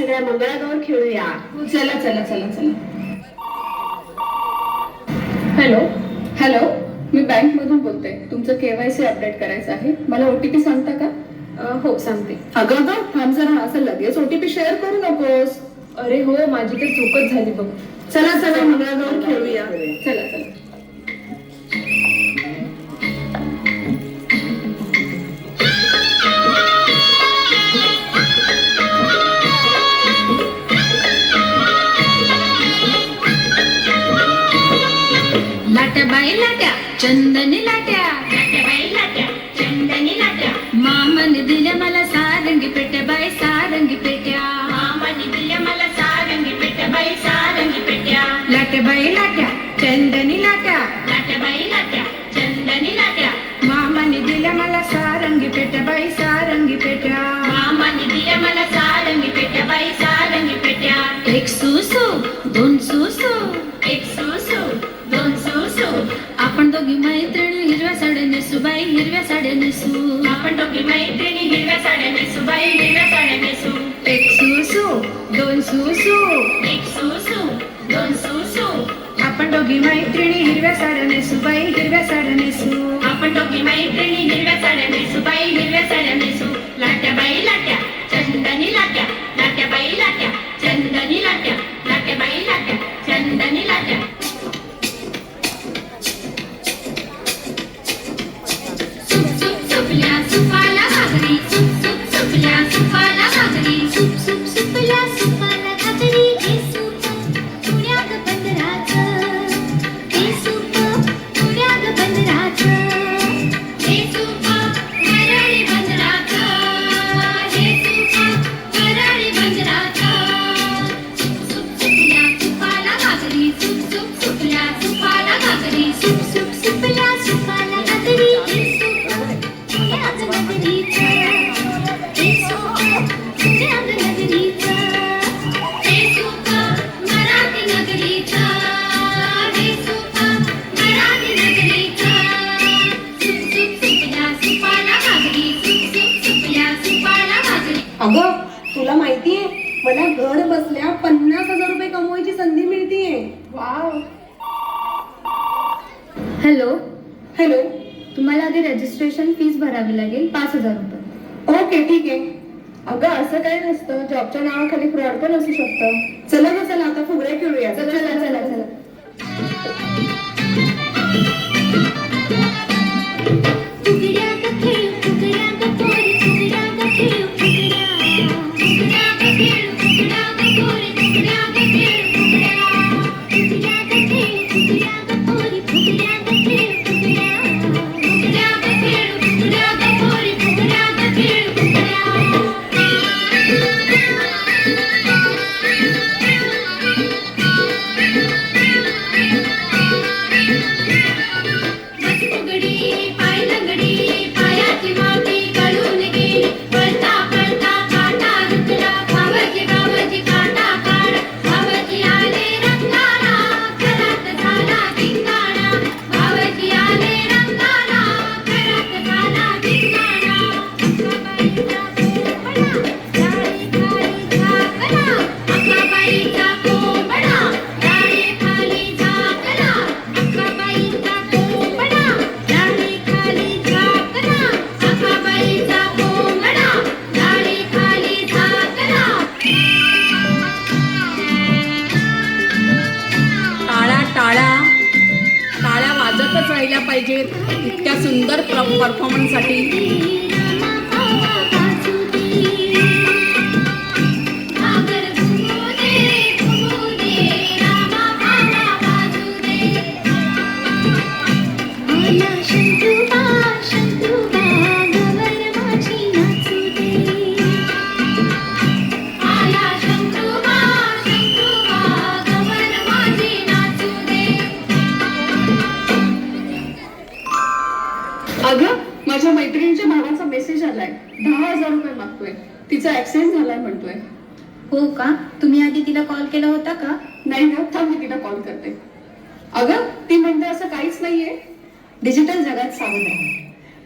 सगळ्या मंगळागौर खेळूया. चला चला चला चला. हॅलो हॅलो, मी बँक मधून बोलते. तुमचं KYC अपडेट करायचं आहे. मला OTP सांगता का? हो सांगते. अगं थांब जरा, असं लगेच OTP शेअर करू नकोस. अरे हो, माझी तर चूकच झाली बघ. चला चला मंगळागौर खेळूया. चला चला. लाट्या बाई लाट्या चंदनी लाट्या, लाट्या बाई लाट्या चंदनी लाट्या, मामाने दिल्या मला सारंगी पेट्या बाई सारंगी पेट्या, मामाने दिल्या मला सारंगी पेट्या बाई सारंगी पेट्या. लाट्या बाई लाट्या चंदनी लाट्या, लाट्या बाई लाट्या चंदनी लाट्या, मामाने दिल्या मला सारंगी पेट्या बाई सारंगी पेट्या, मामाने दिल्या मला सारंगी पेट्या बाई सारंगी पेट्या. एक सुसू दोन सुसू, एक सुसू दोन सुसू, आपण दोघी मैत्रिणी हिरव्या साड्या नेसू बाई हिरव्या साड्या नेसू, आपण दोघी मैत्रिणी हिरव्या साड्या नेसू बाई हिरव्या साड्या नेसू. एक सुसू दोन सुसू, एक सुसू दोन सुसू, आपण दोघी मैत्रिणी हिरव्या साड्या नेसू बाई हिरव्या साड्या नेसू, आपण दोघी मैत्रिणी हिरव्या साड्या नेसू बाई हिरव्या साड्या नेसू. लाट्या बाई लाट्या चंदनी लाट्या, लाट्या बाई लाट्या चंदनी लाट्या, लाट्या बाई लाट्या चंदनी लाट्या. सुप सुप सुपल्या सुपाला घागरी, सुप सुप सुपल्या सुपाला घागरी, सुप सुप सुपल्या सुपाला घागरी, हे सूप पुण्याग बंदराचं, हे सूप पुण्याग बंदराचं, हे सूप वरळी बंदराचं, हे सूप वरळी बंदराचं. सुप सुप सुपल्या सुपाला घागरी, सुप सुप सुपल्या सुपाला घागरी, सुप सुप सुपल्या सुपाला घागरी, हे सूप पुण्याग नगरीचं, हे सूप पुण्याग नगरीचं, हे सूप मराठी नगरीचं, हे सूप मराठी नगरीचं. सुप सुप सुपल्या सुपाला घागरी, सुप सुप सुपल्या सुपाला घागरी. अगं तुला माहितीये, मला घर बसल्या 50,000 रुपये कमवायची संधी मिळतीये. वाव. Hello, hello. तुम्हाला आधी रजिस्ट्रेशन फीस भरावी लागेल 5,000 रुपये. ओके ठीक आहे. अगं असं काही नसतं, जॉबच्या नावाखाली फ्रॉड पण असू शकतं. चला ना चला, आता फुगड्या खेळूया. चला चला चला चला. फुगड्या ग खेळ फुगड्या ग पोरी, फुगड्या ग खेळ फुगड्या, फुगड्या ग खेळ फुगड्या ग पोरी, फुगड्या ग खेळ फुगड्या, फुगड्या ग खेळ फुगड्या ग पोरी, फुगड्या ग खेळ फुगड्या, फुगड्या ग खेळ फुगड्या ग पोरी, फुगड्या ग खेळ फुगड्या. बस फुगडी पाय लंगडी, पायाची माती गळून गेली, पळता पळता काटा रुतला, भावजी भावजी काटा काढ, भावजी आले रंगाला, घरात झाला धिंगाणा, भावजी आले रंगाला, घरात झाला धिंगाणा. अक्काबाईचा कोंबडा डाळी खाली झाकला, अक्काबाईचा कोंबडा डाळी खाली झाकला, अक्काबाईचा कोंबडा डाळी खाली झाकला. टाळा टाळा टाळ्या वाजतच राहिल्या पाहिजेत इतक्या सुंदर परफॉर्मन्ससाठी. आगर घुमू दे रामा भावा बाजू दे. आला शंतुबा शंतुबा गवर माझी नाचू दे. आला शंतुबा शंतुबा गवर माझी नाचू दे. अगं माझ्या मैत्रिणीच्या भावाचा मेसेज आलाय, 10,000 रुपये मागतोय. तिचा ऍक्सिडेंट झालाय म्हणतोय. हो का? तुम्ही आधी तिला कॉल केला होता का? नाही ना, थांब मी तिला कॉल करते. अगं ती म्हणते असं काहीच नाहीये. डिजिटल जगात सावध राहा.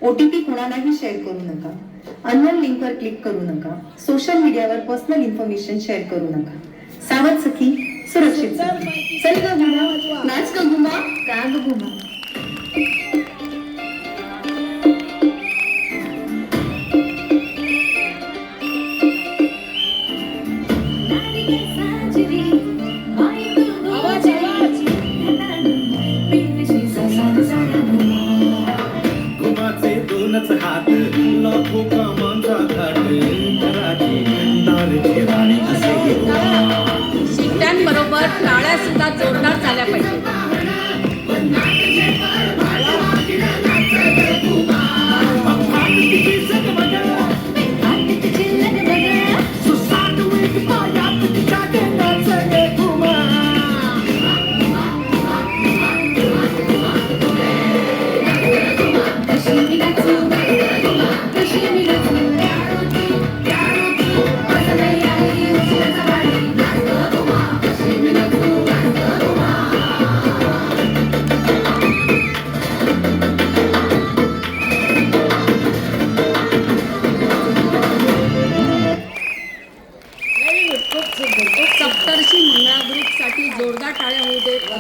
OTP कोणालाही शेअर करू नका. अननोन लिंकवर क्लिक करू नका. सोशल मीडियावर पर्सनल इन्फॉर्मेशन शेअर करू नका. सावध सखी, सुरक्षित सखी. चल ग घुमा, नाच का घुमा. का ग घुमा. घुमाचे दोनच हात लाखो कामांचा घाट कराची दारची राणी असे शिट्ट्यांबरोबर टाळ्या सुद्धा जोरदार झाल्या पाहिजे. सप्तर्षी मंगळा ग्रुपसाठी जोरदार टाळ्या होऊ देत.